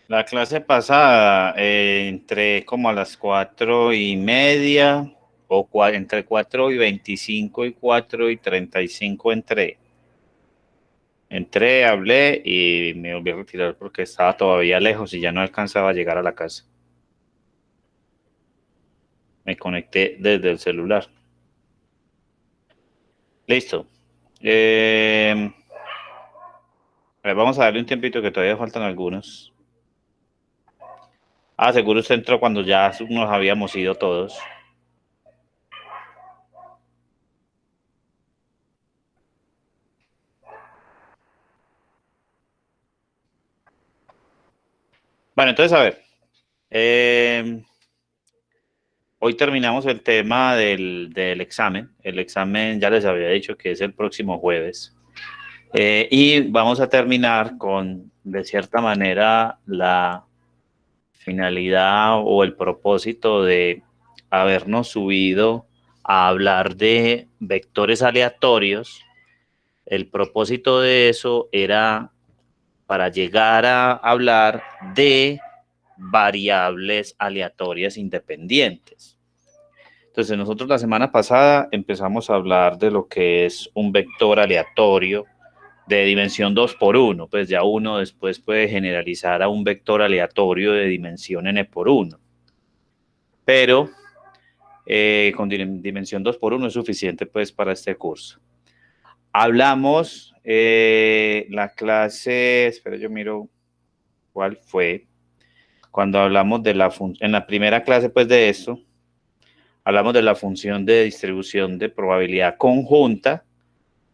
La clase pasada, entré como a las 4:30, entre 4:25 y 4:35 entré. Entré, hablé y me volví a retirar porque estaba todavía lejos y ya no alcanzaba a llegar a la casa. Me conecté desde el celular. Listo. A ver, vamos a darle un tiempito que todavía faltan algunos. Ah, seguro usted entró cuando ya nos habíamos ido todos. Bueno, entonces a ver. Hoy terminamos el tema del examen. El examen ya les había dicho que es el próximo jueves. Y vamos a terminar con, de cierta manera, la finalidad o el propósito de habernos subido a hablar de vectores aleatorios. El propósito de eso era para llegar a hablar de variables aleatorias independientes. Entonces, nosotros la semana pasada empezamos a hablar de lo que es un vector aleatorio de dimensión 2 por 1. Pues ya uno después puede generalizar a un vector aleatorio de dimensión n por 1. Pero con dimensión 2 por 1 es suficiente pues para este curso. Hablamos la clase, espera, yo miro cuál fue, cuando hablamos de en la primera clase pues de esto, hablamos de la función de distribución de probabilidad conjunta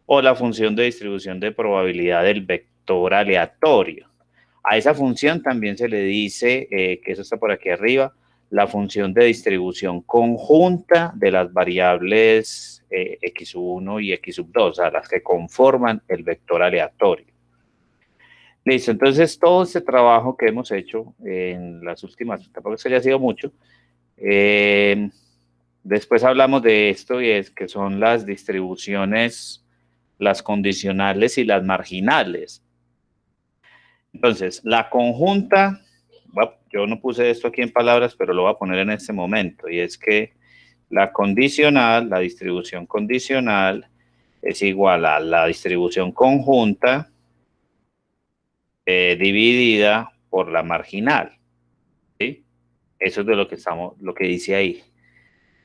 o la función de distribución de probabilidad del vector aleatorio. A esa función también se le dice, que eso está por aquí arriba, la función de distribución conjunta de las variables x1 y x2, o sea, las que conforman el vector aleatorio. Listo, entonces todo este trabajo que hemos hecho en las últimas, tampoco es que haya sido mucho, después hablamos de esto y es que son las distribuciones, las condicionales y las marginales. Entonces, la conjunta, yo no puse esto aquí en palabras, pero lo voy a poner en este momento, y es que la condicional, la distribución condicional, es igual a la distribución conjunta dividida por la marginal. ¿Sí? Eso es de lo que dice ahí.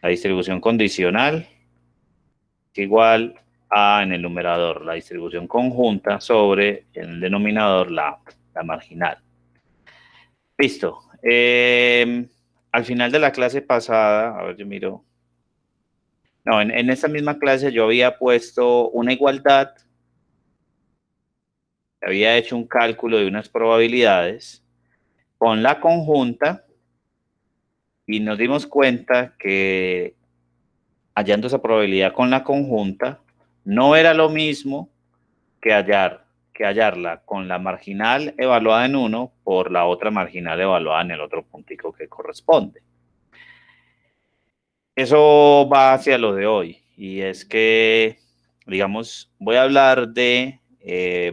La distribución condicional es igual a, en el numerador, la distribución conjunta sobre, en el denominador, la marginal. Listo. Al final de la clase pasada, a ver, yo miro. No, en esta misma clase yo había puesto una igualdad, había hecho un cálculo de unas probabilidades con la conjunta y nos dimos cuenta que hallando esa probabilidad con la conjunta no era lo mismo que hallarla con la marginal evaluada en 1 por la otra marginal evaluada en el otro puntico que corresponde. Eso va hacia lo de hoy, y es que, digamos, voy a hablar de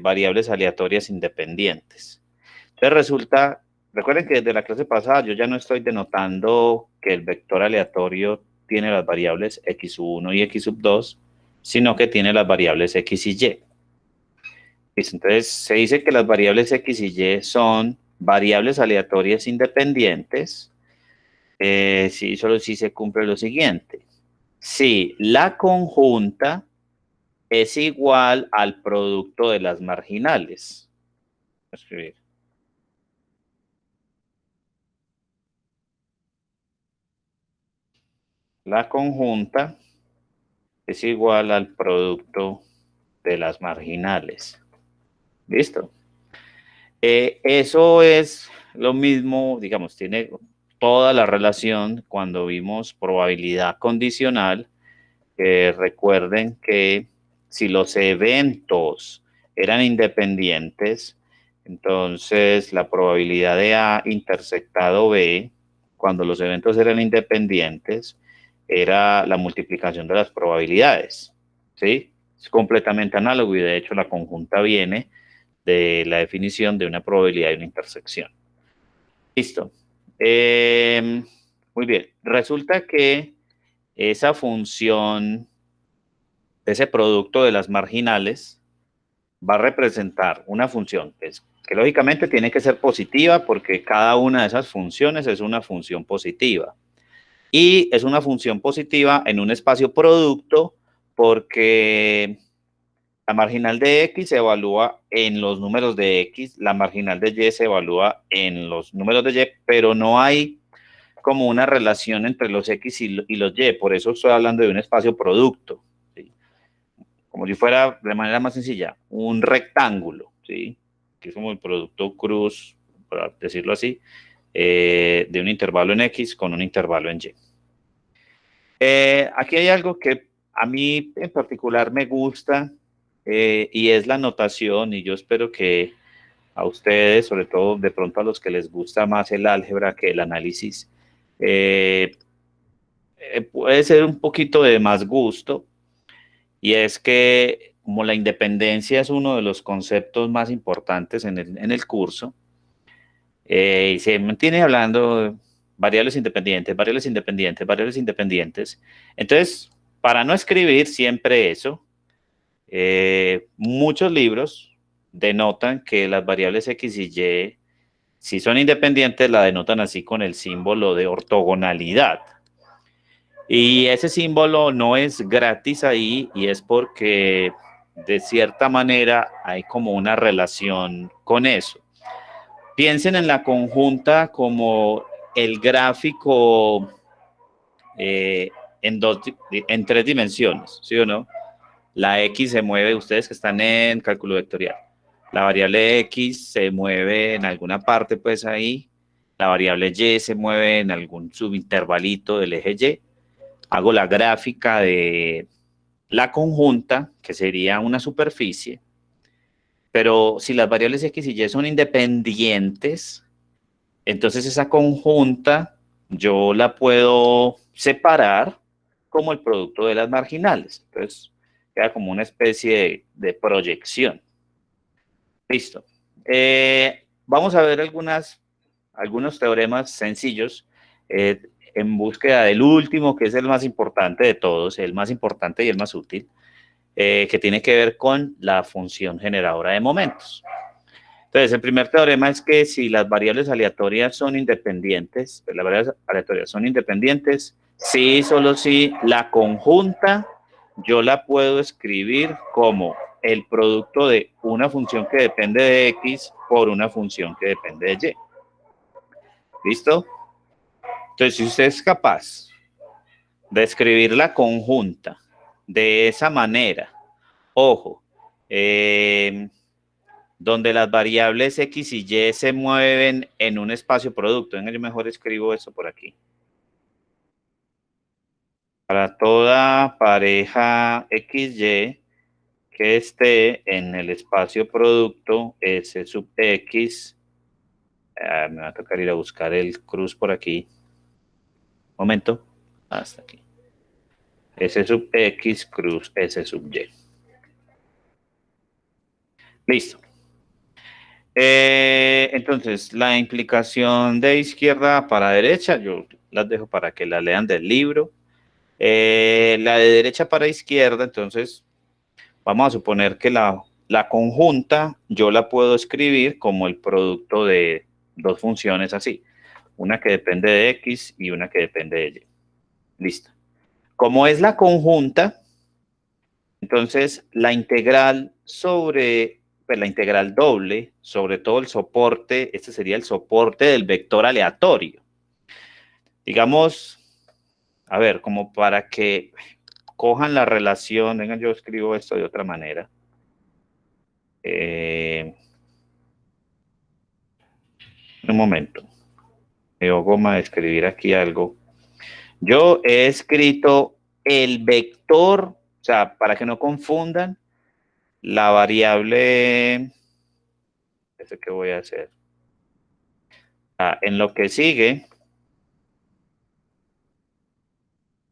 variables aleatorias independientes. Entonces resulta, recuerden que desde la clase pasada yo ya no estoy denotando que el vector aleatorio tiene las variables x1 y x2, sino que tiene las variables x y y. Entonces se dice que las variables x y y son variables aleatorias independientes, sí, solo si se cumple lo siguiente. Si la conjunta es igual al producto de las marginales. Escribir. La conjunta es igual al producto de las marginales. ¿Listo? Eso es lo mismo, digamos, tiene toda la relación cuando vimos probabilidad condicional. Recuerden que si los eventos eran independientes, entonces la probabilidad de A intersectado B, cuando los eventos eran independientes, era la multiplicación de las probabilidades. ¿Sí? Es completamente análogo y de hecho la conjunta viene de la definición de una probabilidad de una intersección. Listo. Muy bien. Resulta que esa función, ese producto de las marginales, va a representar una función que lógicamente tiene que ser positiva porque cada una de esas funciones es una función positiva. Y es una función positiva en un espacio producto porque la marginal de X se evalúa en los números de X, la marginal de Y se evalúa en los números de Y, pero no hay como una relación entre los X y los Y, por eso estoy hablando de un espacio producto, ¿sí? Como si fuera de manera más sencilla, un rectángulo, ¿sí? Que es como el producto cruz, por decirlo así, de un intervalo en X con un intervalo en Y. Aquí hay algo que a mí en particular me gusta y es la notación, y yo espero que a ustedes, sobre todo de pronto a los que les gusta más el álgebra que el análisis, eh, puede ser un poquito de más gusto, y es que como la independencia es uno de los conceptos más importantes en el curso, y se mantiene hablando variables independientes, variables independientes, variables independientes. Entonces, para no escribir siempre eso, muchos libros denotan que las variables X y Y, si son independientes, la denotan así con el símbolo de ortogonalidad. Y ese símbolo no es gratis ahí y es porque de cierta manera hay como una relación con eso. Piensen en la conjunta como el gráfico eh, en tres dimensiones, ¿sí o no? La X se mueve, ustedes que están en cálculo vectorial, la variable X se mueve en alguna parte, pues ahí, la variable Y se mueve en algún subintervalito del eje Y. Hago la gráfica de la conjunta, que sería una superficie, pero si las variables X y Y son independientes, entonces esa conjunta yo la puedo separar como el producto de las marginales. Entonces queda como una especie de proyección. Listo. Vamos a ver algunos teoremas sencillos en búsqueda del último, que es el más importante de todos, el más importante y el más útil, que tiene que ver con la función generadora de momentos. Entonces, el primer teorema es que si las variables aleatorias son independientes, pues las variables aleatorias son independientes, sí, solo si la conjunta yo la puedo escribir como el producto de una función que depende de X por una función que depende de Y. ¿Listo? Entonces, si usted es capaz de escribir la conjunta de esa manera, ojo, donde las variables X y Y se mueven en un espacio producto. Venga, yo mejor escribo eso por aquí. Para toda pareja XY que esté en el espacio producto S sub X, me va a tocar ir a buscar el cruz por aquí. Momento, hasta aquí. S sub X cruz S sub Y. Listo. Entonces, la implicación de izquierda para derecha, yo las dejo para que la lean del libro. La de derecha para izquierda, entonces, vamos a suponer que la conjunta yo la puedo escribir como el producto de dos funciones así, una que depende de X y una que depende de Y. Listo. Como es la conjunta, entonces la integral sobre, pues la integral doble sobre todo el soporte, este sería el soporte del vector aleatorio. Digamos, a ver, como para que cojan la relación, vengan, yo escribo esto de otra manera. Un momento, me dio goma de escribir aquí algo. Yo he escrito el vector, o sea, para que no confundan, la variable, ¿eso qué voy a hacer? En lo que sigue,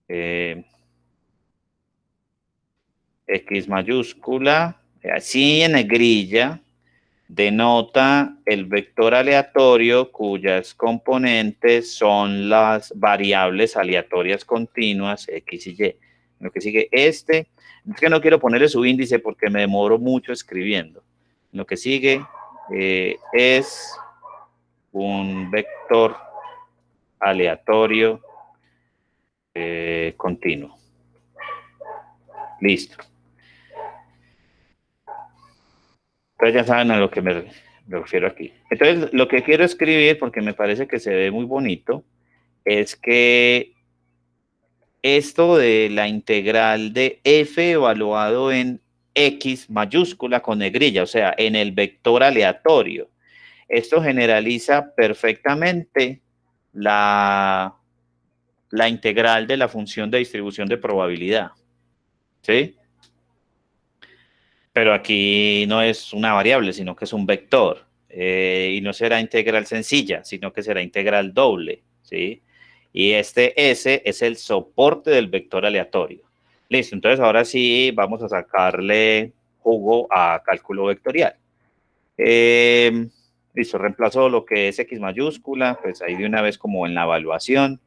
eh, X mayúscula, así en negrilla, denota el vector aleatorio cuyas componentes son las variables aleatorias continuas X y Y. Lo que sigue es que no quiero ponerle su índice porque me demoro mucho escribiendo. Lo que sigue es un vector aleatorio continuo. Listo. Entonces ya saben a lo que me refiero aquí. Entonces lo que quiero escribir, porque me parece que se ve muy bonito, es que esto de la integral de f evaluado en x mayúscula con negrilla, o sea, en el vector aleatorio, esto generaliza perfectamente la integral de la función de distribución de probabilidad, ¿sí? Pero aquí no es una variable, sino que es un vector. Y no será integral sencilla, sino que será integral doble, ¿sí? Y este S es el soporte del vector aleatorio. Listo, entonces ahora sí vamos a sacarle jugo a cálculo vectorial. Listo, reemplazo lo que es X mayúscula, pues ahí de una vez como en la evaluación.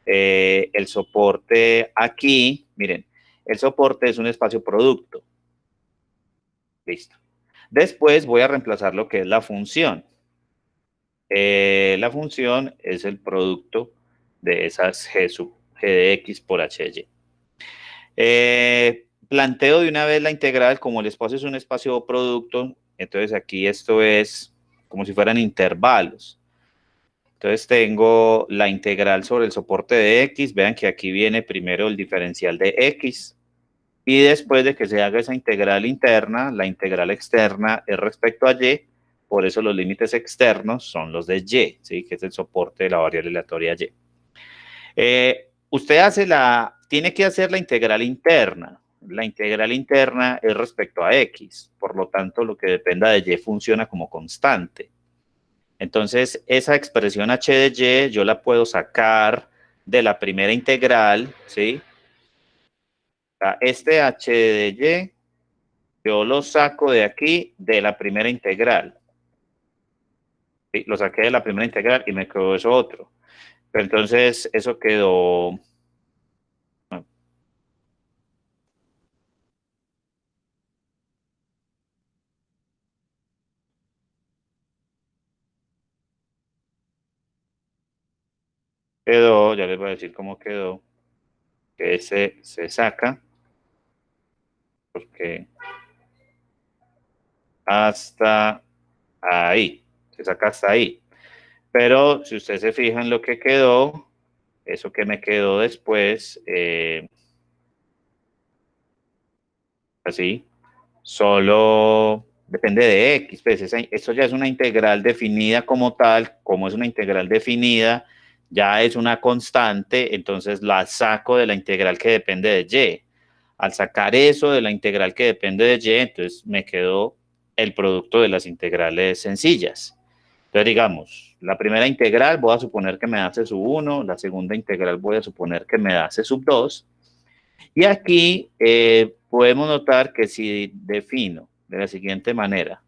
El soporte aquí, miren, el soporte es un espacio producto. Listo. Después voy a reemplazar lo que es la función. La función es el producto de esas G de X por HY. Planteo de una vez la integral, como el espacio es un espacio producto, entonces aquí esto es como si fueran intervalos. Entonces tengo la integral sobre el soporte de X, vean que aquí viene primero el diferencial de X, y después de que se haga esa integral interna, la integral externa es respecto a Y, por eso los límites externos son los de Y, ¿sí? Que es el soporte de la variable aleatoria Y. Usted tiene que hacer la integral interna. La integral interna es respecto a X, por lo tanto, lo que dependa de Y funciona como constante. Entonces, esa expresión h de Y yo la puedo sacar de la primera integral, ¿sí? Este h de Y yo lo saco de aquí, de la primera integral. ¿Sí? Lo saqué de la primera integral y me quedó eso otro. Pero entonces eso quedó, ya les voy a decir cómo quedó, que ese se saca, porque hasta ahí, se saca hasta ahí. Pero si usted se fija en lo que quedó, eso que me quedó después, así, solo depende de X, pues esto ya es una integral definida como tal, como es una integral definida, ya es una constante, entonces la saco de la integral que depende de Y. Al sacar eso de la integral que depende de Y, entonces me quedó el producto de las integrales sencillas. Entonces, digamos, la primera integral voy a suponer que me da C sub 1, la segunda integral voy a suponer que me da C sub 2, y aquí podemos notar que si defino de la siguiente manera,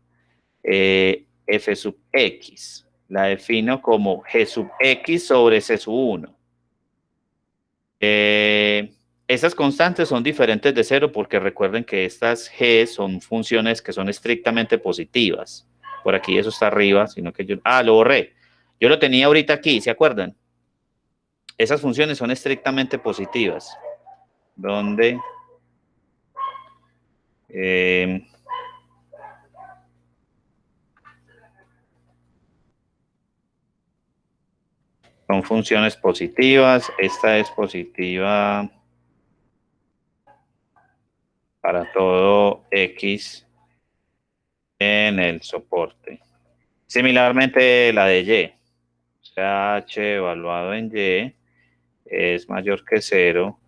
f sub x, la defino como g sub x sobre c sub 1. Estas constantes son diferentes de cero porque recuerden que estas g son funciones que son estrictamente positivas. Por aquí eso está arriba, sino que yo... Ah, lo borré. Yo lo tenía ahorita aquí, ¿se acuerdan? Esas funciones son estrictamente positivas. Donde... son funciones positivas. Esta es positiva para todo X en el soporte. Similarmente la de Y. O sea, H evaluado en Y es mayor que 0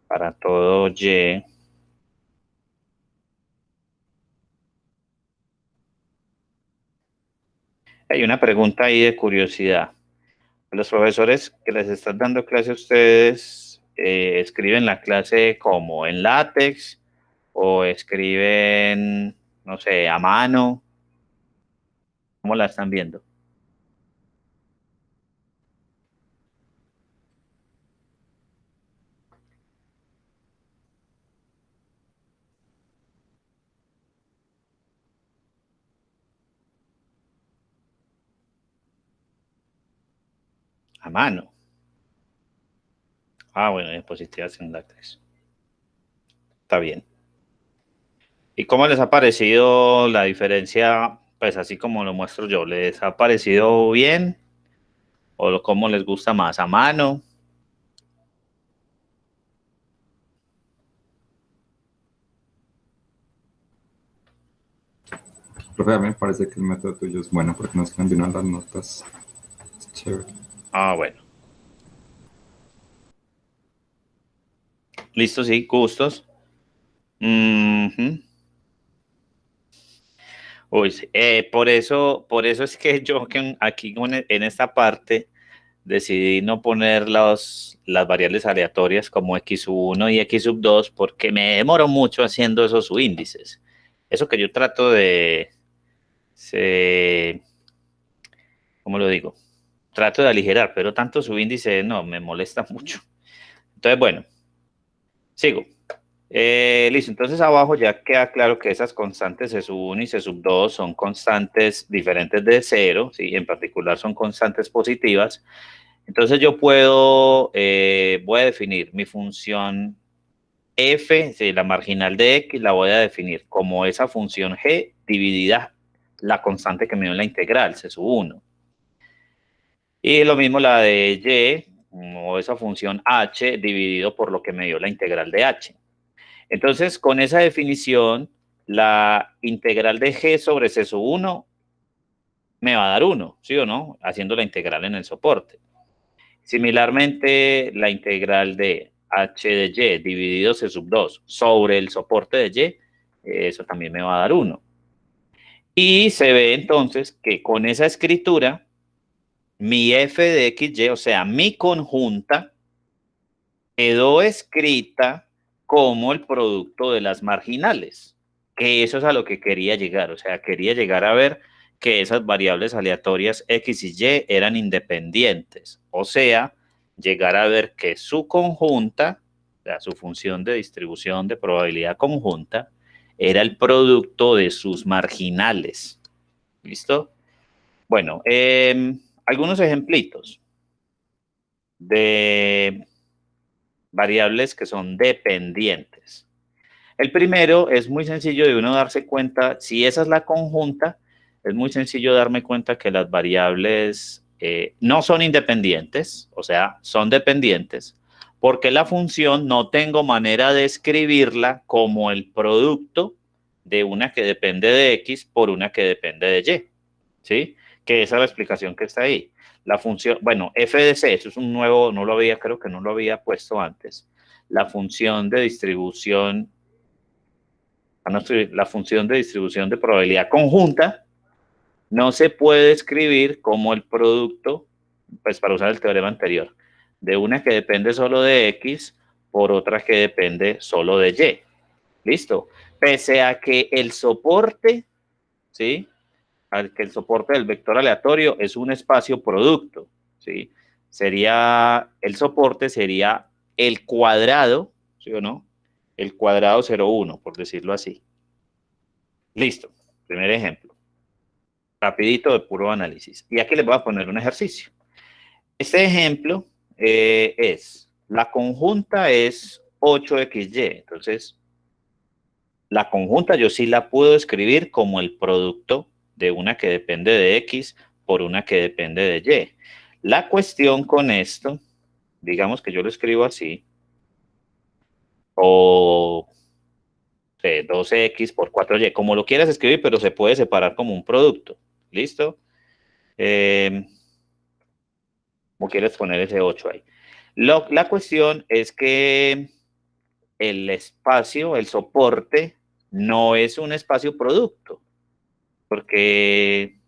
para todo Y. Hay una pregunta ahí de curiosidad. Los profesores que les están dando clase a ustedes escriben la clase como en látex o escriben, no sé, a mano. ¿Cómo la están viendo? A mano. Ah, bueno, diapositivas en látex. Está bien. ¿Y cómo les ha parecido la diferencia? Pues así como lo muestro yo, ¿les ha parecido bien? ¿O cómo les gusta más? ¿A mano? Profe, a mí me parece que el método tuyo es bueno porque nos combinan las notas. Es chévere. Ah, bueno. Listo, sí, gustos. Uy, sí, por eso es que yo aquí en esta parte decidí no poner las variables aleatorias como x sub 1 y x sub 2 porque me demoro mucho haciendo esos subíndices. Eso que yo trato de, se- ¿cómo lo digo? Trato de aligerar, pero tanto subíndice no, me molesta mucho. Entonces, bueno, sigo. Listo, entonces abajo ya queda claro que esas constantes C sub 1 y C sub 2 son constantes diferentes de cero, ¿sí? En particular son constantes positivas. Entonces yo voy a definir mi función f, ¿sí? La marginal de x, la voy a definir como esa función g dividida la constante que me dio en la integral, C sub 1. Y lo mismo la de y, o esa función h dividido por lo que me dio la integral de h. Entonces, con esa definición, la integral de g sobre c sub 1 me va a dar 1, ¿sí o no? Haciendo la integral en el soporte. Similarmente, la integral de h de y dividido c sub 2 sobre el soporte de y, eso también me va a dar 1. Y se ve entonces que con esa escritura, mi f de xy, o sea, mi conjunta, quedó escrita como el producto de las marginales, que eso es a lo que quería llegar, o sea, quería llegar a ver que esas variables aleatorias x y y eran independientes, o sea, llegar a ver que su conjunta, o sea, su función de distribución de probabilidad conjunta, era el producto de sus marginales. ¿Listo? Bueno, algunos ejemplitos de variables que son dependientes. El primero es muy sencillo de uno darse cuenta, si esa es la conjunta, es muy sencillo darme cuenta que las variables no son independientes, o sea, son dependientes, porque la función no tengo manera de escribirla como el producto de una que depende de x por una que depende de y, ¿sí? Que esa es la explicación que está ahí. La función, bueno, f de c, eso es un nuevo, no lo había, creo que no lo había puesto antes. La función de distribución, la función de distribución de probabilidad conjunta no se puede escribir como el producto, pues para usar el teorema anterior, de una que depende solo de x por otra que depende solo de y. ¿Listo? Pese a que el soporte, ¿sí? Al que el soporte del vector aleatorio es un espacio producto, ¿sí? El soporte sería el cuadrado, ¿sí o no? El cuadrado 0,1, por decirlo así. Listo. Primer ejemplo. Rapidito de puro análisis. Y aquí les voy a poner un ejercicio. Este ejemplo la conjunta es 8xy. Entonces, la conjunta yo sí la puedo escribir como el producto de una que depende de x por una que depende de y. La cuestión con esto, digamos que yo lo escribo así, o 12x por 4y, como lo quieras escribir, pero se puede separar como un producto. ¿Listo? Eh, ¿Cómo quieres poner ese 8 ahí? La cuestión es que el espacio, el soporte, no es un espacio producto, porque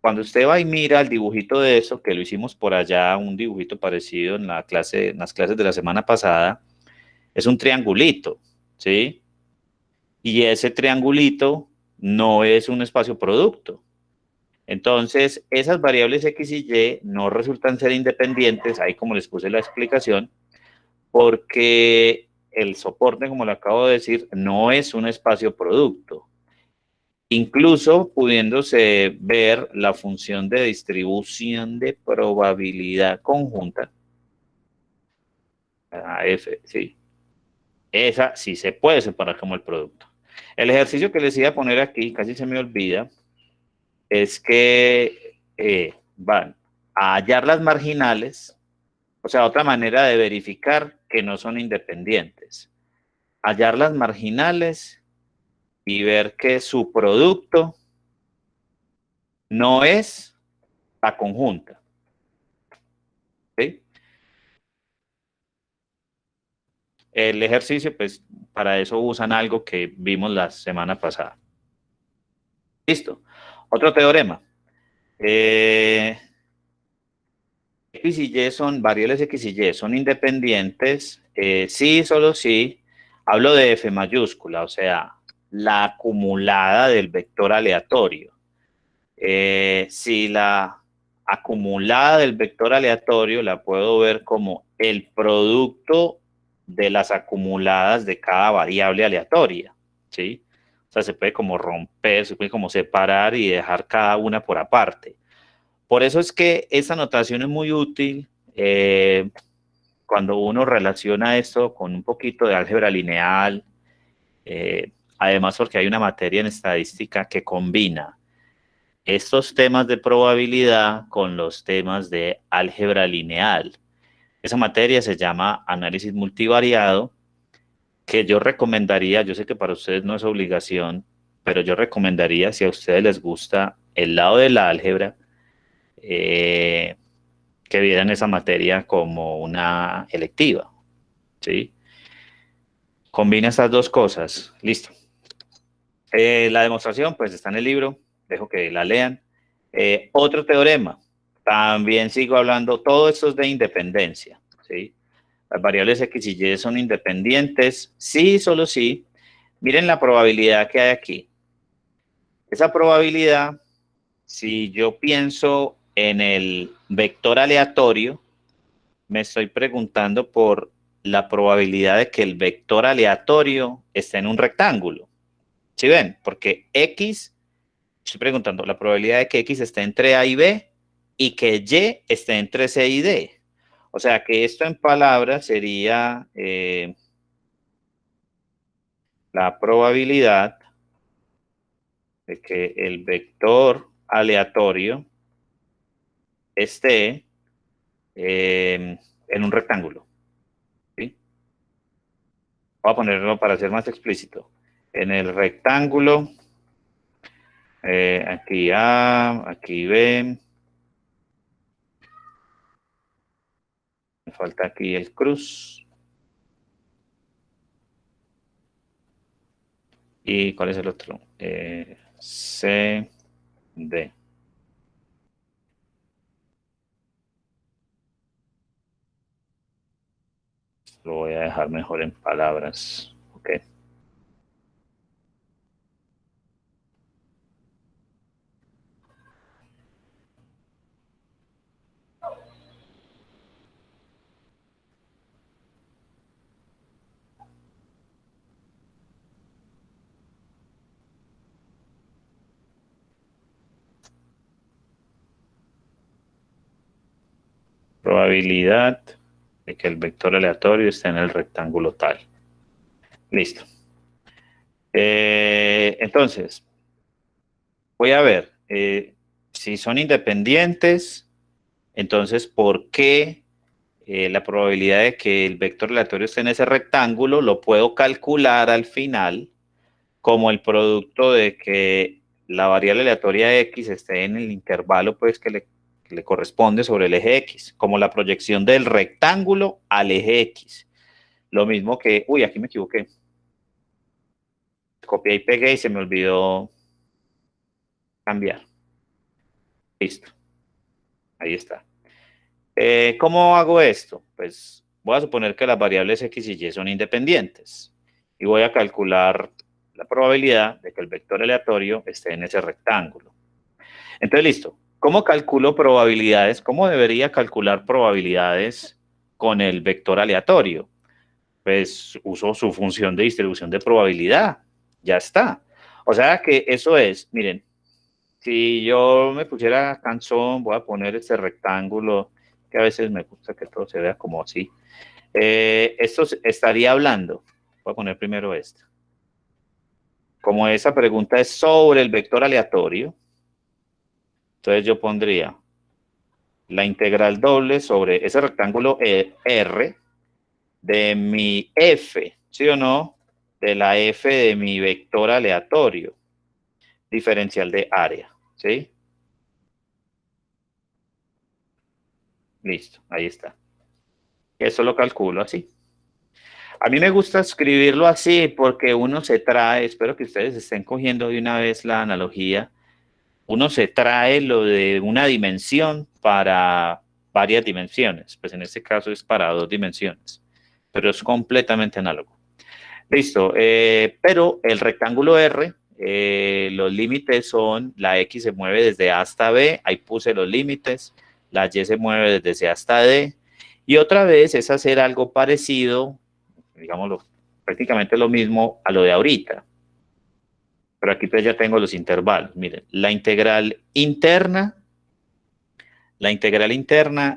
cuando usted va y mira el dibujito de eso, que lo hicimos por allá, un dibujito parecido en en las clases de la semana pasada, es un triangulito, ¿sí? Y ese triangulito no es un espacio producto. Entonces, esas variables X y Y no resultan ser independientes, ahí como les puse la explicación, porque el soporte, como le acabo de decir, no es un espacio producto. Incluso pudiéndose ver la función de distribución de probabilidad conjunta, la F, sí, esa sí se puede separar como el producto. El ejercicio que les iba a poner aquí, casi se me olvida, es que van a hallar las marginales, o sea, otra manera de verificar que no son independientes. Hallar las marginales y ver que su producto no es la conjunta. ¿Sí? El ejercicio, pues, para eso usan algo que vimos la semana pasada. Listo. Otro teorema. X y Y son, variables X y Y son independientes, sí, solo sí, hablo de F mayúscula, o sea, la acumulada del vector aleatorio. Si la acumulada del vector aleatorio la puedo ver como el producto de las acumuladas de cada variable aleatoria, ¿sí? O sea, se puede como romper, se puede como separar y dejar cada una por aparte. Por eso es que esta notación es muy útil cuando uno relaciona esto con un poquito de álgebra lineal, además porque hay una materia en estadística que combina estos temas de probabilidad con los temas de álgebra lineal. Esa materia se llama análisis multivariado, que yo recomendaría, yo sé que para ustedes no es obligación, pero yo recomendaría, si a ustedes les gusta el lado de la álgebra, que vieran esa materia como una electiva, ¿sí? Combina estas dos cosas, listo. La demostración, pues, está en el libro, dejo que la lean. Otro teorema, también sigo hablando, todo esto es de independencia, ¿sí? Las variables X y Y son independientes, sí, solo sí. Miren la probabilidad que hay aquí. Esa probabilidad, si yo pienso en el vector aleatorio, me estoy preguntando por la probabilidad de que el vector aleatorio esté en un rectángulo. ¿Sí ven? Porque X, estoy preguntando la probabilidad de que X esté entre A y B y que Y esté entre C y D. O sea que esto en palabras sería la probabilidad de que el vector aleatorio esté en un rectángulo. ¿Sí? Voy a ponerlo para ser más explícito. En el rectángulo, aquí A, aquí B, me falta aquí el cruz. ¿Y cuál es el otro? C, D. Lo voy a dejar mejor en palabras. Ok. Probabilidad de que el vector aleatorio esté en el rectángulo tal. Listo. Entonces, voy a ver si son independientes, entonces, ¿por qué la probabilidad de que el vector aleatorio esté en ese rectángulo lo puedo calcular al final como el producto de que la variable aleatoria X esté en el intervalo pues, que le corresponde sobre el eje X, como la proyección del rectángulo al eje X? Lo mismo que, uy, aquí me equivoqué. Copié y pegué y se me olvidó cambiar. Listo, ahí está. ¿Cómo hago esto? Pues voy a suponer que las variables X y Y son independientes y voy a calcular la probabilidad de que el vector aleatorio esté en ese rectángulo. Entonces, listo. ¿Cómo calculo probabilidades? ¿Cómo debería calcular probabilidades con el vector aleatorio? Pues uso su función de distribución de probabilidad. Ya está. O sea que eso es, miren, si yo me pusiera canzón, voy a poner este rectángulo, que a veces me gusta que todo se vea como así. Esto estaría hablando. Voy a poner primero esto. Como esa pregunta es sobre el vector aleatorio, entonces yo pondría la integral doble sobre ese rectángulo R de mi F, ¿sí o no? De la F de mi vector aleatorio, diferencial de área, ¿sí? Listo, ahí está. Eso lo calculo así. A mí me gusta escribirlo así porque uno se trae, espero que ustedes estén cogiendo de una vez la analogía, uno se trae lo de una dimensión para varias dimensiones, pues en este caso es para 2 dimensiones, pero es completamente análogo. Listo, pero el rectángulo R, los límites son, la X se mueve desde A hasta B, ahí puse los límites, la Y se mueve desde C hasta D, y otra vez es hacer algo parecido, digámoslo, prácticamente lo mismo a lo de ahorita. Pero aquí pues ya tengo los intervalos. Miren, la integral interna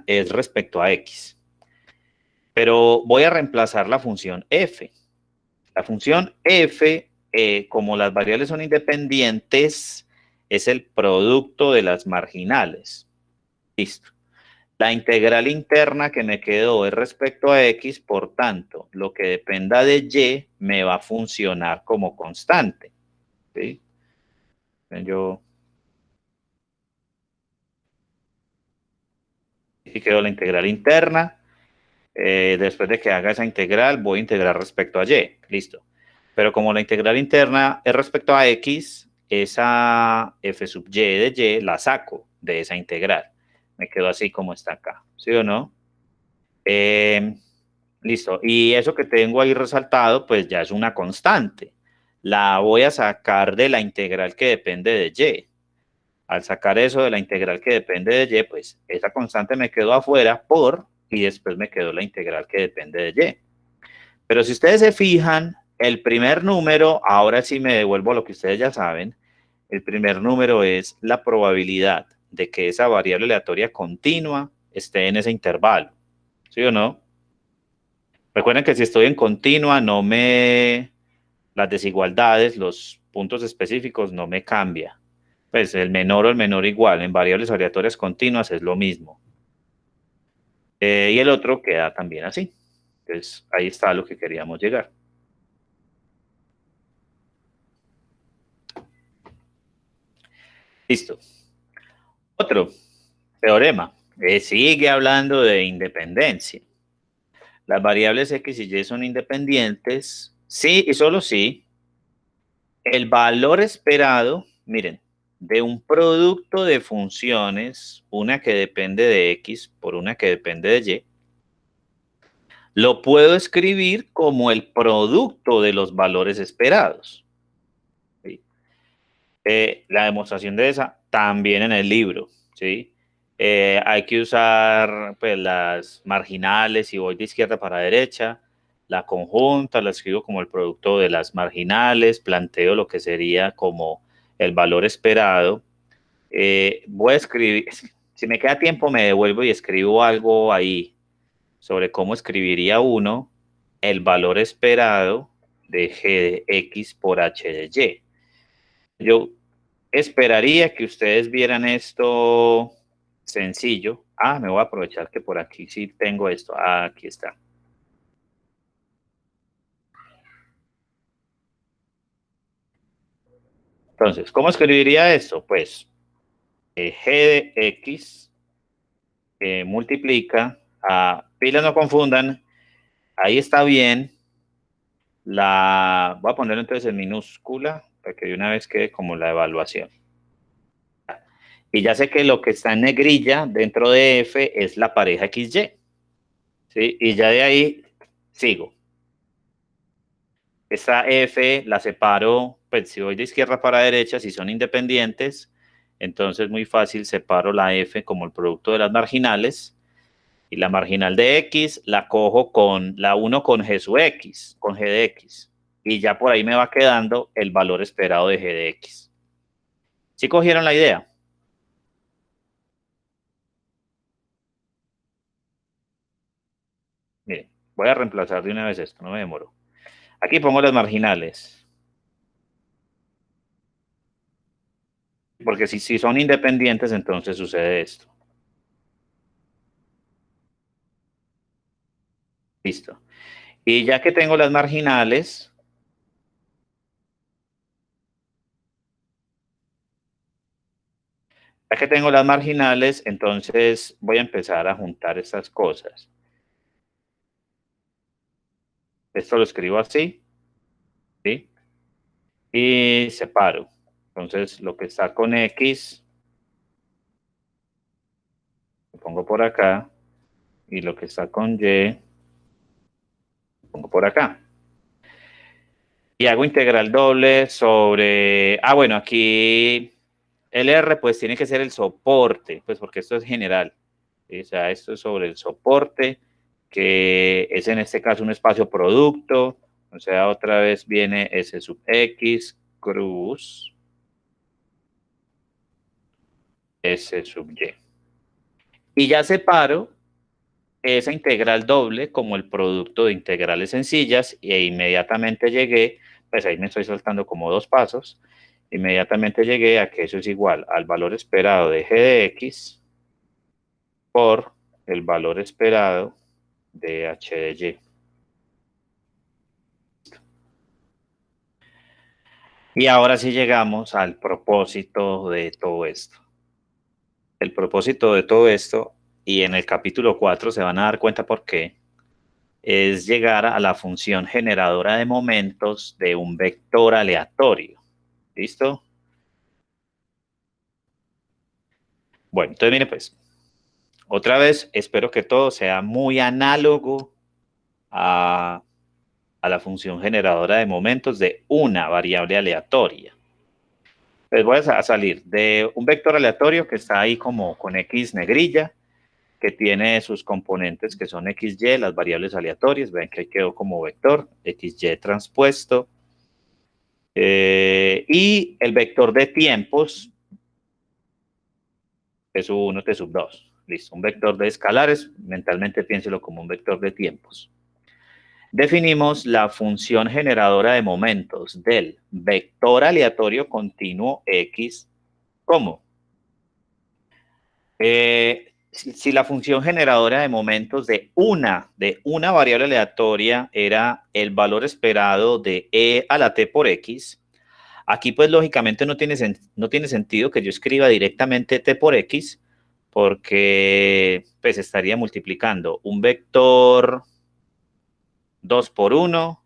es respecto a X. Pero voy a reemplazar la función F. La función F, como las variables son independientes, es el producto de las marginales. Listo. La integral interna que me quedó es respecto a X, por tanto, lo que dependa de Y me va a funcionar como constante. ¿Sí? Yo, y quedó la integral interna. Después de que haga esa integral, voy a integrar respecto a Y. Listo. Pero como la integral interna es respecto a X, esa f sub y de Y la saco de esa integral. Me quedo así como está acá. ¿Sí o no? Listo. Y eso que tengo ahí resaltado, pues ya es una constante. La voy a sacar de la integral que depende de Y. Al sacar eso de la integral que depende de Y, pues esa constante me quedó afuera y después me quedó la integral que depende de Y. Pero si ustedes se fijan, el primer número, ahora sí me devuelvo lo que ustedes ya saben, el primer número es la probabilidad de que esa variable aleatoria continua esté en ese intervalo. ¿Sí o no? Recuerden que si estoy en continua, las desigualdades, los puntos específicos no me cambia. Pues el menor o el menor igual, en variables aleatorias continuas es lo mismo. Y el otro queda también así. Entonces, ahí está lo que queríamos llegar. Listo. Otro teorema. Sigue hablando de independencia. Las variables X y Y son independientes, sí y solo si el valor esperado, miren, de un producto de funciones, una que depende de X por una que depende de Y, lo puedo escribir como el producto de los valores esperados. ¿Sí? La demostración de esa también en el libro. ¿Sí? Hay que usar pues, las marginales, si voy de izquierda para derecha, la conjunta, la escribo como el producto de las marginales, planteo lo que sería como el valor esperado. Voy a escribir, si me queda tiempo me devuelvo y escribo algo ahí sobre cómo escribiría uno el valor esperado de g de x por h de y. Yo esperaría que ustedes vieran esto sencillo. Me voy a aprovechar que por aquí sí tengo esto. Aquí está. Entonces, ¿cómo escribiría esto? Pues g de x multiplica a, pilas no confundan, ahí está bien, voy a ponerlo entonces en minúscula para que de una vez quede como la evaluación. Y ya sé que lo que está en negrilla dentro de F es la pareja XY. ¿Sí? Y ya de ahí sigo. Esta F la separo, pues si voy de izquierda para derecha, si son independientes, Entonces, muy fácil, separo la f como el producto de las marginales, y la marginal de x la cojo con la 1 con g sub x, con g de x, y ya por ahí me va quedando el valor esperado de g de x. ¿Sí cogieron la idea? Miren, voy a reemplazar de una vez esto, no me demoro. Aquí pongo las marginales, porque si son independientes, entonces sucede esto. Listo. Y ya que tengo las marginales, entonces voy a empezar a juntar estas cosas. Esto lo escribo así, ¿sí? Y separo. Entonces, lo que está con X, lo pongo por acá, y lo que está con Y, lo pongo por acá. Y hago integral doble sobre... Ah, bueno, aquí el R pues tiene que ser el soporte, pues porque esto es general. ¿Sí? O sea, esto es sobre el soporte, que es en este caso un espacio producto. O sea, otra vez viene S sub X cruz S sub Y. Y ya separo esa integral doble como el producto de integrales sencillas e inmediatamente llegué, pues ahí me estoy saltando como dos pasos, inmediatamente llegué a que eso es igual al valor esperado de g de x por el valor esperado de h de y. Y ahora sí llegamos al propósito de todo esto. El propósito de todo esto, y en el capítulo 4 se van a dar cuenta por qué, es llegar a la función generadora de momentos de un vector aleatorio. ¿Listo? Bueno, entonces mire pues, otra vez espero que todo sea muy análogo a la función generadora de momentos de una variable aleatoria. Pues voy a salir de un vector aleatorio que está ahí como con X negrilla, que tiene sus componentes que son XY, las variables aleatorias, ven que ahí quedó como vector, XY transpuesto, y el vector de tiempos, T sub 1, T sub 2. Listo, un vector de escalares, mentalmente piénselo como un vector de tiempos. Definimos la función generadora de momentos del vector aleatorio continuo X como si la función generadora de momentos de una variable aleatoria era el valor esperado de e a la t por x, aquí pues lógicamente no tiene sentido que yo escriba directamente t por x, porque pues estaría multiplicando un vector 2 por 1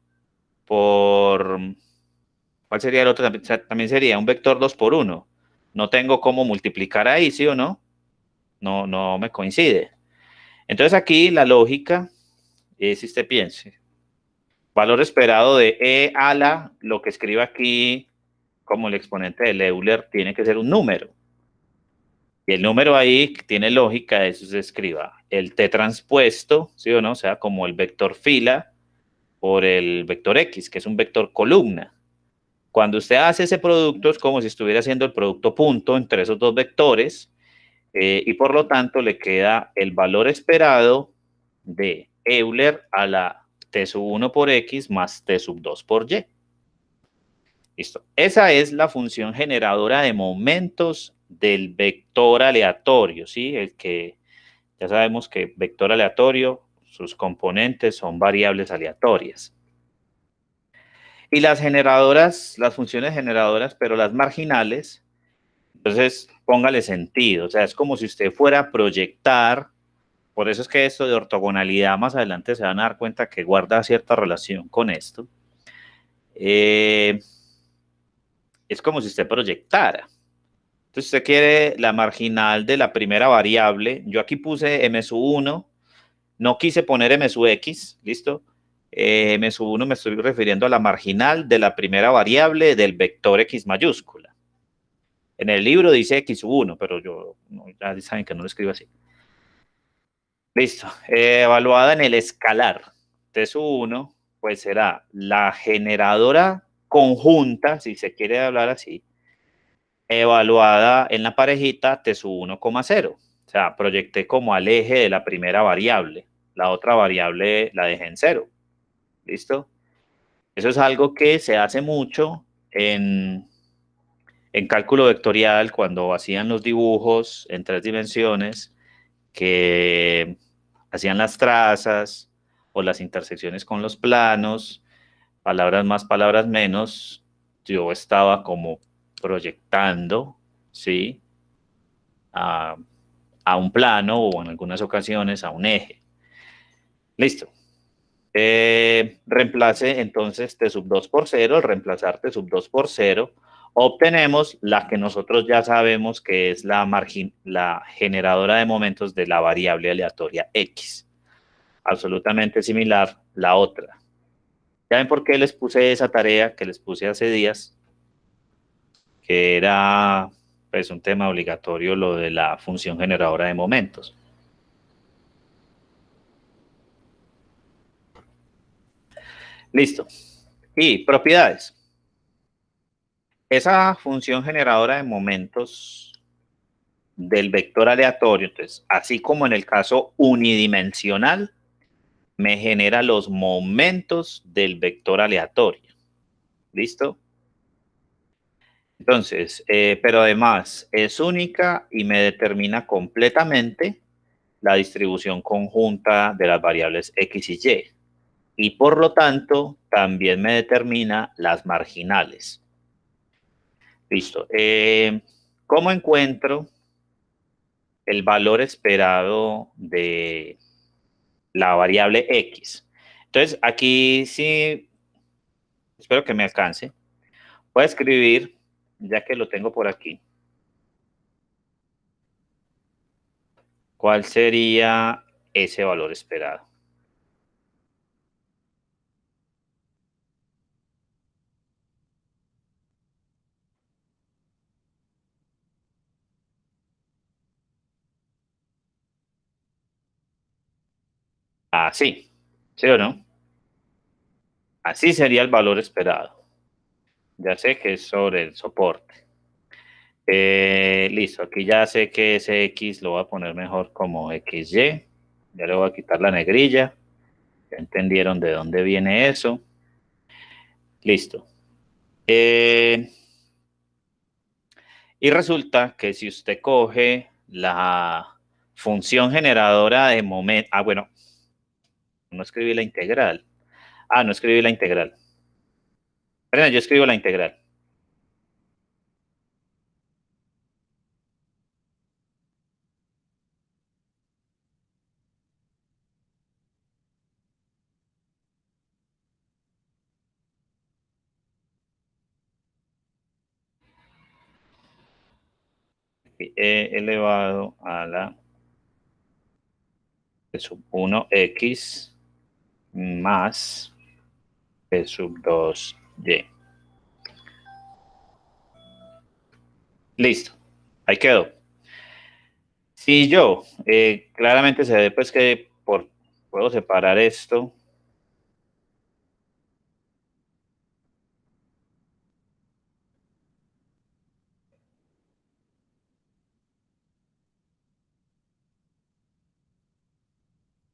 por... ¿Cuál sería el otro? También sería un vector 2 por 1. No tengo cómo multiplicar ahí, ¿sí o no? No me coincide. Entonces aquí la lógica es, si usted piense, valor esperado de e a la, lo que escriba aquí como el exponente de Euler tiene que ser un número. Y el número ahí tiene lógica, eso se escriba el t transpuesto, ¿sí o no? O sea, como el vector fila por el vector x, que es un vector columna. Cuando usted hace ese producto es como si estuviera haciendo el producto punto entre esos dos vectores, y por lo tanto le queda el valor esperado de Euler a la t sub 1 por x más t sub 2 por y. Listo. Esa es la función generadora de momentos del vector aleatorio, ¿sí? El que ya sabemos que vector aleatorio, sus componentes son variables aleatorias. Y las generadoras, las funciones generadoras, pero las marginales, entonces póngale sentido. O sea, es como si usted fuera a proyectar. Por eso es que esto de ortogonalidad más adelante se van a dar cuenta que guarda cierta relación con esto. Es como si usted proyectara. Entonces usted quiere la marginal de la primera variable. Yo aquí puse m sub 1. No quise poner m sub x. ¿Listo? M sub 1 me estoy refiriendo a la marginal de la primera variable del vector x mayúscula. En el libro dice x1, pero yo ya saben que no lo escribo así. Listo. Evaluada en el escalar T sub 1, pues será la generadora conjunta, si se quiere hablar así, evaluada en la parejita T sub 1,0. O sea, proyecté como al eje de la primera variable. La otra variable la dejé en 0. ¿Listo? Eso es algo que se hace mucho en cálculo vectorial cuando hacían los dibujos en 3 dimensiones, que hacían las trazas o las intersecciones con los planos, palabras más, palabras menos, yo estaba como proyectando, ¿sí? A un plano o en algunas ocasiones a un eje. Listo. Reemplace entonces T sub 2 por 0, al reemplazar T sub 2 por 0, obtenemos la que nosotros ya sabemos que es la generadora de momentos de la variable aleatoria X. Absolutamente similar la otra. ¿Ya ven por qué les puse esa tarea que les puse hace días? Que era pues un tema obligatorio, lo de la función generadora de momentos. Listo. Y propiedades. Esa función generadora de momentos del vector aleatorio, entonces, así como en el caso unidimensional, me genera los momentos del vector aleatorio. ¿Listo? Entonces, pero además es única y me determina completamente la distribución conjunta de las variables X y Y. Y por lo tanto, también me determina las marginales. Listo. ¿Cómo encuentro el valor esperado de la variable X? Entonces, aquí sí, espero que me alcance. Voy a escribir, ya que lo tengo por aquí, ¿cuál sería ese valor esperado? Así, ¿sí o no? Así sería el valor esperado. Ya sé que es sobre el soporte. Listo, aquí ya sé que ese X lo voy a poner mejor como XY. Ya le voy a quitar la negrilla. Ya entendieron de dónde viene eso. Listo. Y resulta que si usted coge la función generadora de momento... Ah, bueno, no escribí la integral. No escribí la integral. Perdón, yo escribo la integral. E elevado a la P sub 1x más P sub 2y. Listo. Ahí quedó. Si yo, claramente se ve pues que puedo separar esto.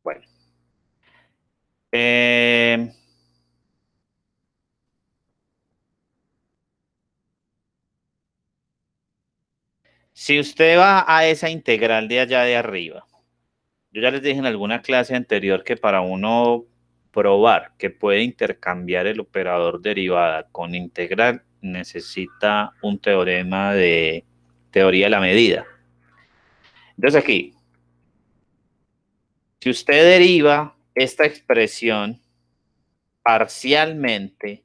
Bueno. Si usted va a esa integral de allá de arriba, yo ya les dije en alguna clase anterior que para uno probar que puede intercambiar el operador derivada con integral, necesita un teorema de teoría de la medida. Entonces aquí, si usted deriva esta expresión parcialmente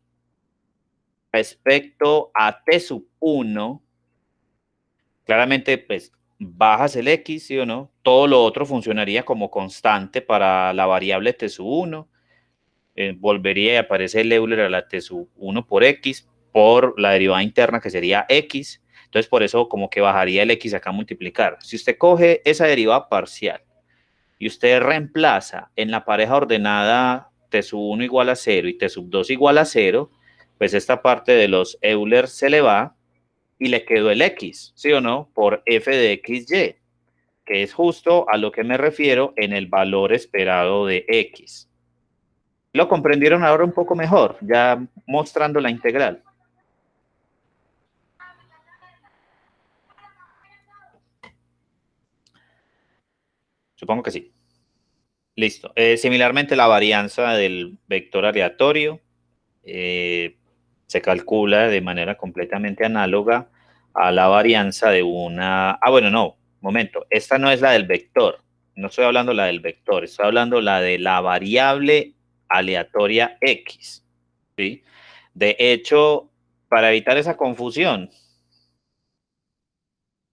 respecto a t sub 1, claramente pues bajas el x, ¿sí o no? Todo lo otro funcionaría como constante para la variable t sub 1. Volvería y aparece el Euler a la t sub 1 por x, por la derivada interna que sería x. Entonces Entonces, por eso como que bajaría el x acá a multiplicar. Si usted coge esa derivada parcial y usted reemplaza en la pareja ordenada t sub 1 igual a 0 y t sub 2 igual a 0, pues esta parte de los Euler se le va y le quedó el x, ¿sí o no? Por f de xy, que es justo a lo que me refiero en el valor esperado de x. ¿Lo comprendieron ahora un poco mejor, ya mostrando la integral? Supongo que sí. Listo. Similarmente, la varianza del vector aleatorio se calcula de manera completamente análoga a la varianza de una... Ah, bueno, no, momento. Esta no es la del vector. No estoy hablando la del vector, estoy hablando la de la variable aleatoria x. ¿Sí? De hecho, para evitar esa confusión, voy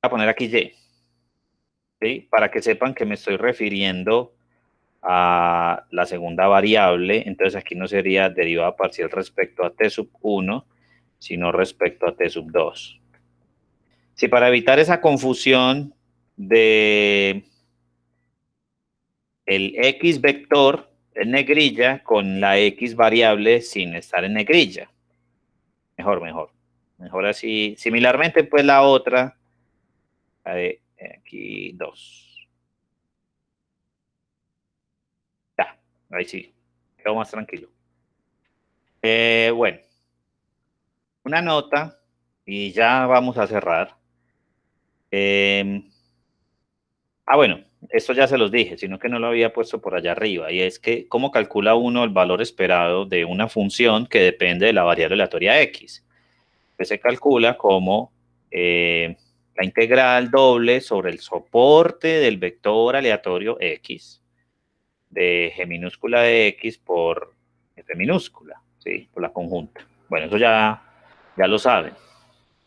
a poner aquí y. ¿Sí? Para que sepan que me estoy refiriendo a la segunda variable, entonces aquí no sería derivada parcial respecto a t sub 1, sino respecto a t sub 2. Si para evitar esa confusión de el x vector en negrilla con la x variable sin estar en negrilla. Mejor así. Similarmente, pues la otra, aquí 2. Ya, ahí sí, quedo más tranquilo. Bueno, una nota y ya vamos a cerrar. Bueno, esto ya se los dije, sino que no lo había puesto por allá arriba, y es que cómo calcula uno el valor esperado de una función que depende de la variable aleatoria x. Pues se calcula como la integral doble sobre el soporte del vector aleatorio x de g minúscula de x por f minúscula, ¿sí? Por la conjunta. Bueno, eso ya lo saben,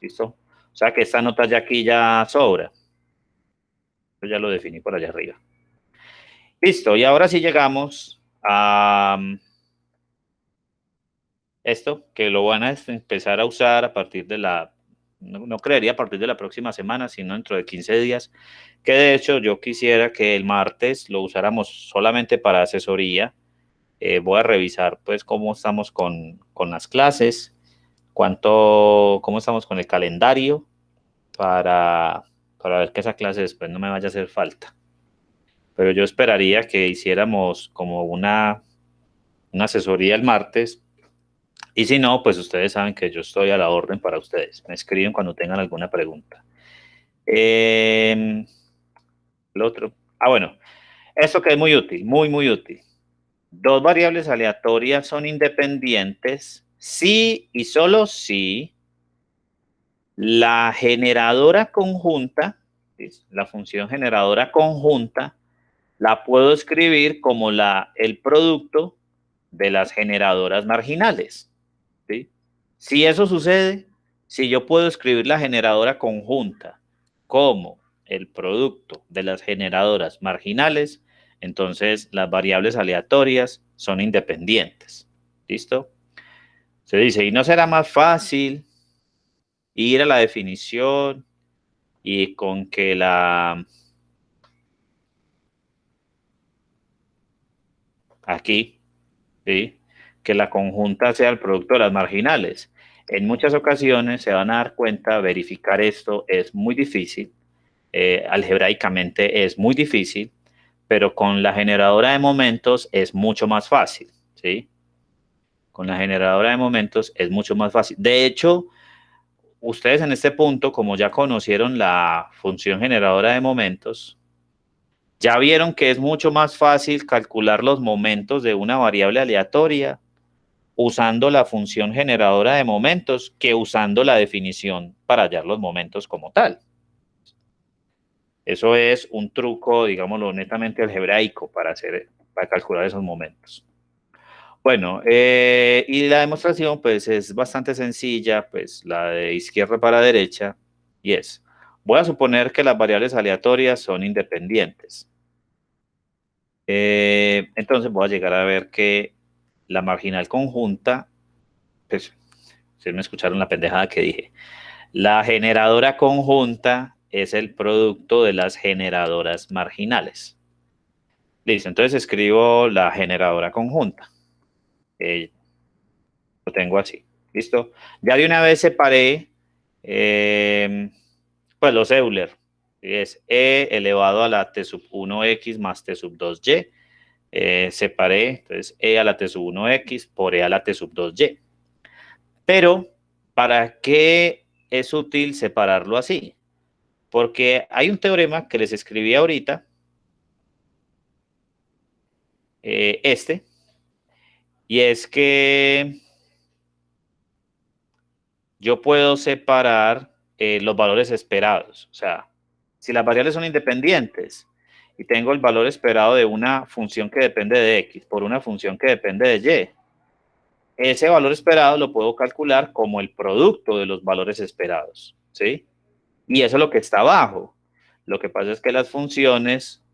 ¿listo? O sea que esta nota ya aquí ya sobra. Yo ya lo definí por allá arriba. Listo, y ahora sí llegamos a esto, que lo van a empezar a usar a partir de no creería a partir de la próxima semana, sino dentro de 15 días, que de hecho yo quisiera que el martes lo usáramos solamente para asesoría. Voy a revisar pues cómo estamos con las clases, cómo estamos con el calendario, para ver que esa clase después no me vaya a hacer falta. Pero yo esperaría que hiciéramos como una asesoría el martes, y si no, pues ustedes saben que yo estoy a la orden para ustedes. Me escriben cuando tengan alguna pregunta. El otro. Bueno, esto que es muy útil, muy útil. Dos variables aleatorias son independientes si y solo si la generadora conjunta, la función generadora conjunta, la puedo escribir como el producto de las generadoras marginales. ¿Sí? Si eso sucede, si yo puedo escribir la generadora conjunta como el producto de las generadoras marginales, entonces las variables aleatorias son independientes. ¿Listo? Se dice, ¿y no será más fácil ir a la definición y con que aquí, ¿sí? Que la conjunta sea el producto de las marginales? En muchas ocasiones se van a dar cuenta, verificar esto es muy difícil, algebraicamente es muy difícil, pero con la generadora de momentos es mucho más fácil, ¿sí? Con la generadora de momentos es mucho más fácil. De hecho, ustedes en este punto, como ya conocieron la función generadora de momentos, ya vieron que es mucho más fácil calcular los momentos de una variable aleatoria usando la función generadora de momentos que usando la definición para hallar los momentos como tal. Eso es un truco, digámoslo, netamente algebraico para calcular esos momentos. Bueno, y la demostración pues es bastante sencilla, pues la de izquierda para derecha, y voy a suponer que las variables aleatorias son independientes. Entonces voy a llegar a ver que la marginal conjunta, pues, ustedes me escucharon la pendejada que dije, La generadora conjunta es el producto de las generadoras marginales. Listo, entonces escribo la generadora conjunta. Lo tengo así. ¿Listo? Ya de una vez separé pues los Euler. Es E elevado a la T sub 1X más T sub 2Y. Separé, entonces, E a la T sub 1X por E a la T sub 2Y. Pero, ¿para qué es útil separarlo así? Porque hay un teorema que les escribí ahorita, y es que yo puedo separar los valores esperados. O sea, si las variables son independientes y tengo el valor esperado de una función que depende de X por una función que depende de Y, ese valor esperado lo puedo calcular como el producto de los valores esperados, ¿sí? Y eso es lo que está abajo. Lo que pasa es que las funciones...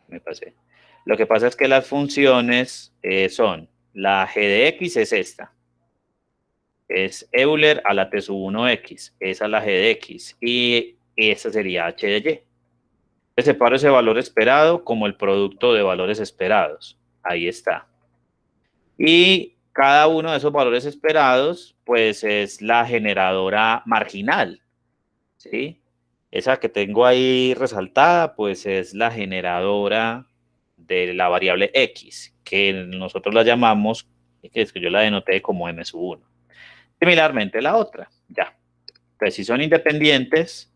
me pasé. Lo que pasa es que las funciones son, la g de x es esta, es Euler a la t sub 1x, esa es la g de x, y esa sería h de y. Entonces separo ese valor esperado como el producto de valores esperados. Ahí está. Y cada uno de esos valores esperados, pues es la generadora marginal, ¿sí? Esa que tengo ahí resaltada, pues es la generadora de la variable x, que nosotros la llamamos, que es que yo la denoté como m sub 1. Similarmente la otra, ya. Entonces, si son independientes,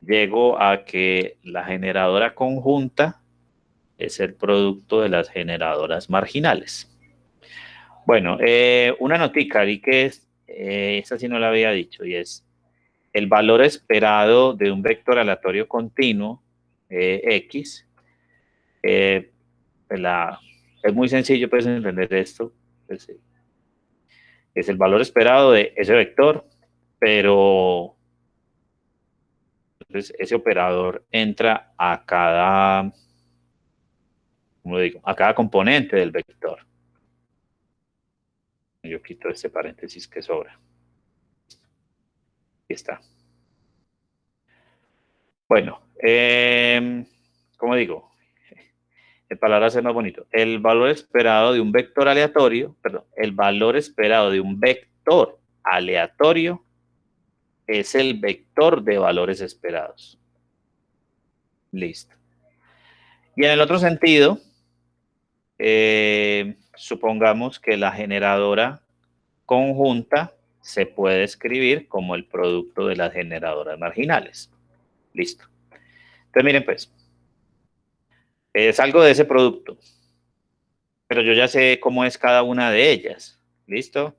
llego a que la generadora conjunta es el producto de las generadoras marginales. Bueno, una notica, vi que esta sí no la había dicho, y es el valor esperado de un vector aleatorio continuo, x, es muy sencillo pues entender esto, pues, es el valor esperado de ese vector, pero entonces ese operador entra a cada, ¿cómo lo digo? A cada componente del vector. Yo quito este paréntesis que sobra. Aquí está. Bueno, ¿cómo digo? El palabra es más bonito. El valor esperado de un vector aleatorio, perdón, el valor esperado de un vector aleatorio es el vector de valores esperados. Listo. Y en el otro sentido, supongamos que la generadora conjunta se puede escribir como el producto de las generadoras marginales. Listo. Entonces, miren pues, salgo de ese producto, pero yo ya sé cómo es cada una de ellas. ¿Listo?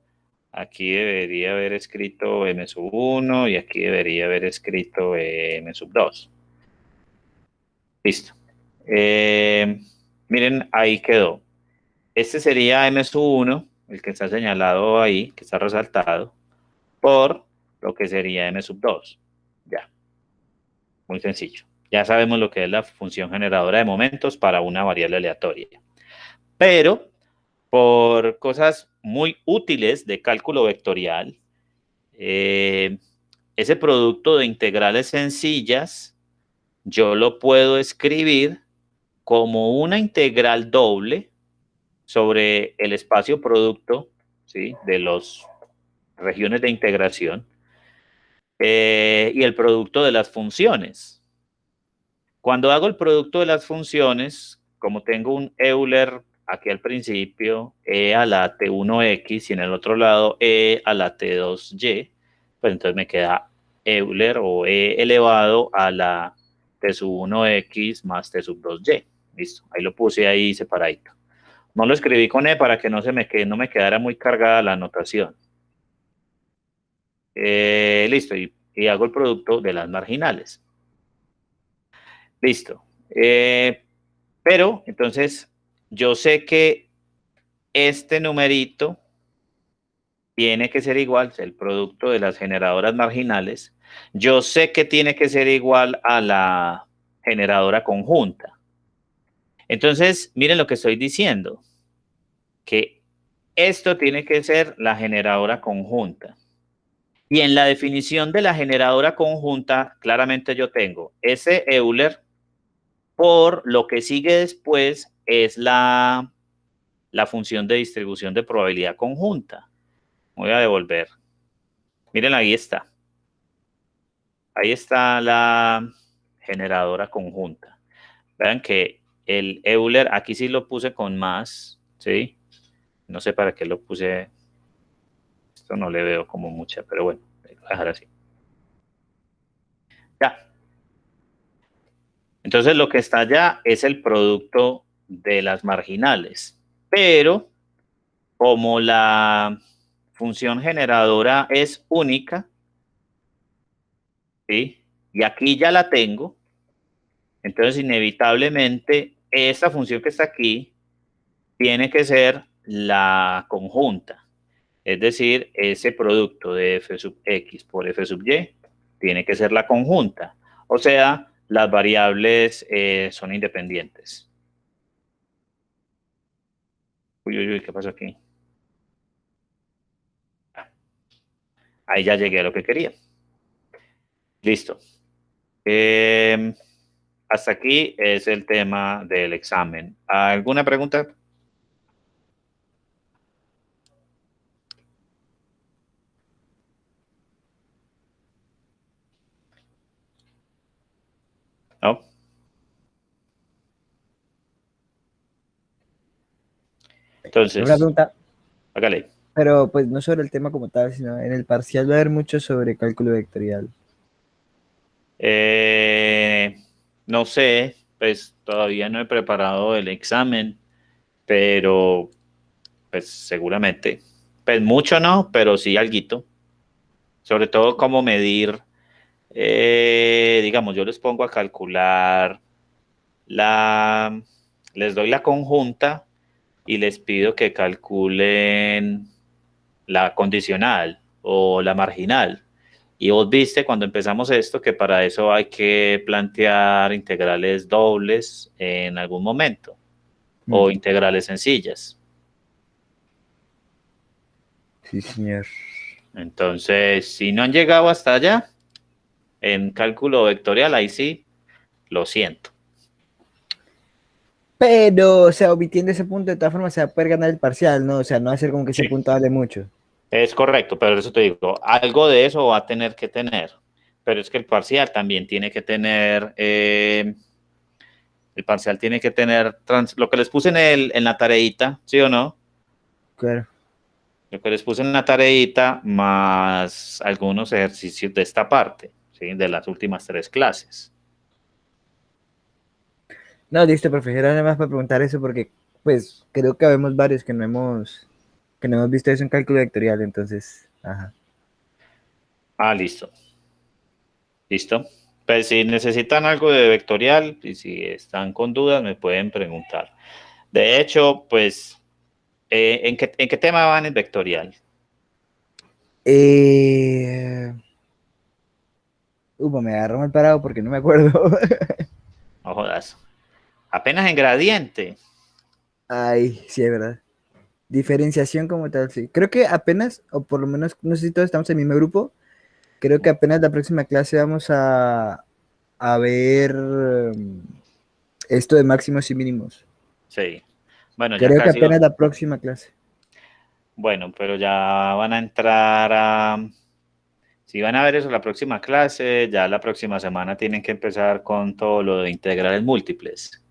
Aquí debería haber escrito m sub 1 y aquí debería haber escrito m sub 2. Listo. Miren, ahí quedó. Este sería m sub 1, el que está señalado ahí, que está resaltado, por lo que sería m sub 2. Ya. Muy sencillo. Ya sabemos lo que es la función generadora de momentos para una variable aleatoria. Pero, por cosas muy útiles de cálculo vectorial, ese producto de integrales sencillas, yo lo puedo escribir como una integral doble sobre el espacio producto, ¿sí?, de las regiones de integración y el producto de las funciones. Cuando hago el producto de las funciones, como tengo un Euler aquí al principio, e a la t1x y en el otro lado e a la t2y, pues entonces me queda Euler o e elevado a la t sub 1x más t sub 2y. Listo, ahí lo puse ahí separadito. No lo escribí con e para que no me quedara muy cargada la notación. Listo, y hago el producto de las marginales. Listo. Pero, entonces, yo sé que este numerito tiene que ser igual, el producto de las generadoras marginales. Yo sé que tiene que ser igual a la generadora conjunta. Entonces, miren lo que estoy diciendo, que esto tiene que ser la generadora conjunta. Y en la definición de la generadora conjunta, claramente yo tengo ese Euler por lo que sigue después es la función de distribución de probabilidad conjunta. Voy a devolver. Miren, ahí está. Ahí está la generadora conjunta. Vean que el Euler, aquí sí lo puse con más, ¿sí? No sé para qué lo puse. Esto no le veo como mucha, pero bueno, voy a dejar así. Ya. Entonces lo que está allá es el producto de las marginales. Pero como la función generadora es única, ¿sí? Y aquí ya la tengo, entonces inevitablemente esta función que está aquí tiene que ser la conjunta. Es decir, ese producto de f sub x por f sub y tiene que ser la conjunta. O sea, las variables son independientes. Uy, uy, uy, ¿qué pasó aquí? Ahí ya llegué a lo que quería. Listo. Hasta aquí es el tema del examen. ¿Alguna pregunta? ¿No? Una Entonces, pregunta, hágale. pero pues no sobre el tema como tal, sino en el parcial va a haber mucho sobre cálculo vectorial. Eh, no sé, pues todavía no he preparado el examen, pero pues seguramente. Pues mucho no, pero sí alguito. Sobre todo cómo medir, digamos, yo les pongo a calcular la, les doy la conjunta y les pido que calculen la condicional o la marginal. Y vos viste cuando empezamos esto que para eso hay que plantear integrales dobles en algún momento o integrales sencillas. Sí, señor. Entonces, si no han llegado hasta allá en cálculo vectorial, ahí sí, lo siento. Pero, o sea, omitiendo ese punto, de todas formas, se va a poder ganar el parcial, ¿no? O sea, no va a ser como que ese Sí, punto vale mucho. es correcto, pero eso te digo, algo de eso va a tener que tener. Pero es que el parcial tiene que tener lo que les puse en la tareita, ¿sí o no? Claro. Lo que les puse en la tareita más algunos ejercicios de esta parte, ¿sí? De las últimas 3 clases. No, listo, profe, era nada más para preguntar eso porque, pues, creo que habemos varios que no hemos visto eso en cálculo vectorial, entonces, ajá. Ah, listo. Listo. Pues si necesitan algo de vectorial y si están con dudas, me pueden preguntar. De hecho, pues, ¿en qué tema van en vectorial? Me agarró mal parado porque no me acuerdo. No jodas. Apenas en gradiente. Ay, sí, es verdad. Diferenciación como tal, sí. Creo que apenas, o por lo menos, no sé si todos estamos en el mismo grupo, creo que apenas la próxima clase vamos a ver esto de máximos y mínimos. Sí. Bueno, ya Creo que casi. apenas la próxima clase. Bueno, pero ya van a entrar a. Si van a ver eso la próxima clase, ya la próxima semana tienen que empezar con todo lo de integrales múltiples.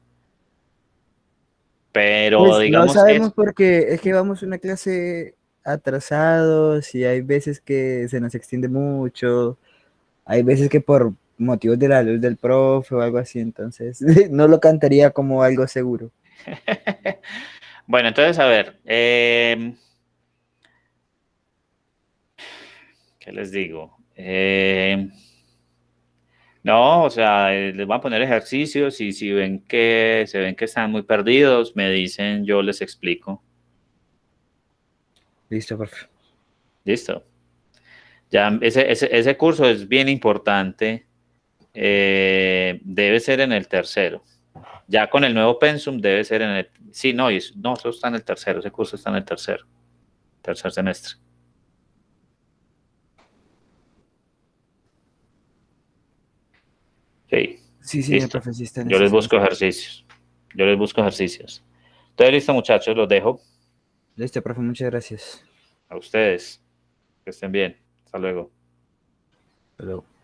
Pero Pues no digamos, sabemos porque es que vamos a una clase atrasados y hay veces que se nos extiende mucho, hay veces que por motivos de la luz del profe o algo así, entonces no lo cantaría como algo seguro. bueno, entonces, a ver, ¿qué les digo? No, o sea, les voy a poner ejercicios y si ven que están muy perdidos, me dicen, yo les explico. Listo, profe. Listo. Ya ese curso es bien importante. Debe ser en el tercero. Ya con el nuevo pensum debe ser en el. Sí, no, no, eso está en el tercero. Ese curso está en el tercero. tercer semestre. Sí, Sí, señor listo. profe, sí está en Yo ese les busco semestre. ejercicios. Yo les busco ejercicios. Entonces, listo, muchachos, los dejo Listo, profe, muchas gracias. a ustedes. Que estén bien. Hasta luego. Hasta luego.